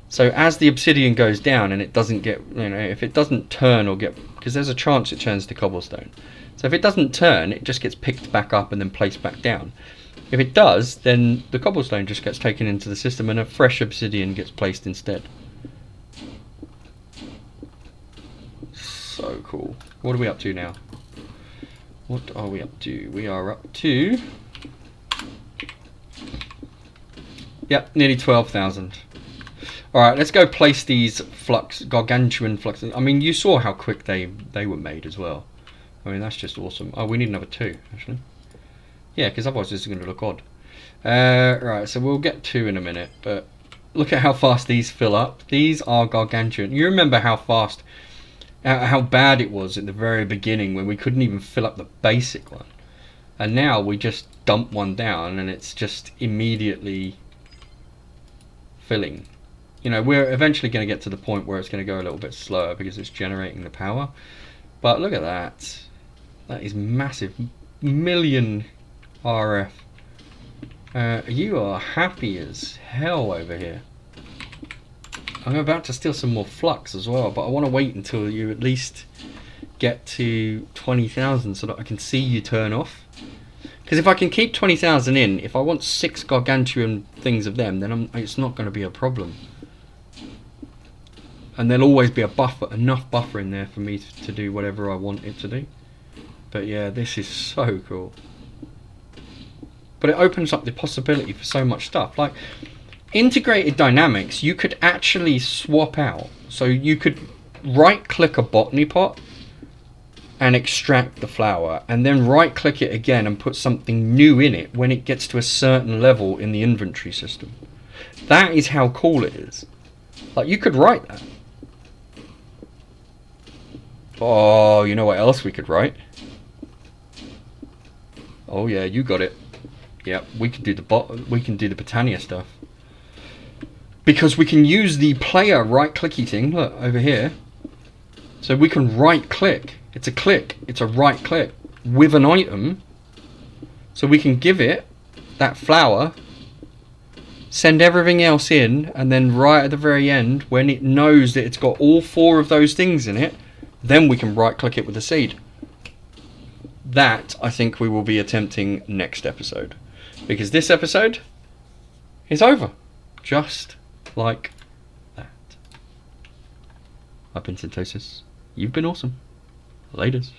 So as the obsidian goes down and it doesn't get, you know, if it doesn't turn or get, because there's a chance it turns to cobblestone. So if it doesn't turn, it just gets picked back up and then placed back down. If it does, then the cobblestone just gets taken into the system and a fresh obsidian gets placed instead. So cool. What are we up to now? What are we up to? We are up to, yep, nearly 12,000. Alright, let's go place these gargantuan fluxes. I mean, you saw how quick they were made as well. I mean, that's just awesome. Oh, we need another 2, actually. Yeah, because otherwise this is going to look odd. Right, so we'll get 2 in a minute, but look at how fast these fill up. These are gargantuan. You remember how fast, how bad it was at the very beginning when we couldn't even fill up the basic one. And now we just dump one down and it's just immediately filling. You know, we're eventually going to get to the point where it's going to go a little bit slower because it's generating the power. But look at that. That is massive. Million RF. You are happy as hell over here. I'm about to steal some more flux as well, but I want to wait until you at least get to 20,000 so that I can see you turn off. Because if I can keep 20,000 in, if I want 6 gargantuan things of them, then it's not going to be a problem. And there'll always be a buffer, enough buffer in there for me to do whatever I want it to do. But yeah, this is so cool. But it opens up the possibility for so much stuff. Like, integrated dynamics, you could actually swap out. So you could right-click a botany pot and extract the flower, and then right-click it again and put something new in it when it gets to a certain level in the inventory system. That is how cool it is. Like, you could write that. Oh, you know what else we could write? Oh yeah, you got it. Yeah, we can do the Britannia stuff. Because we can use the player right-clicky thing, look, over here. So we can right-click. It's a click. It's a right-click with an item. So we can give it that flower, send everything else in, and then right at the very end, when it knows that it's got all 4 of those things in it, then we can right-click it with a seed. That, I think we will be attempting next episode. Because this episode is over. Just like that. I've been Synthesis. You've been awesome. Laters.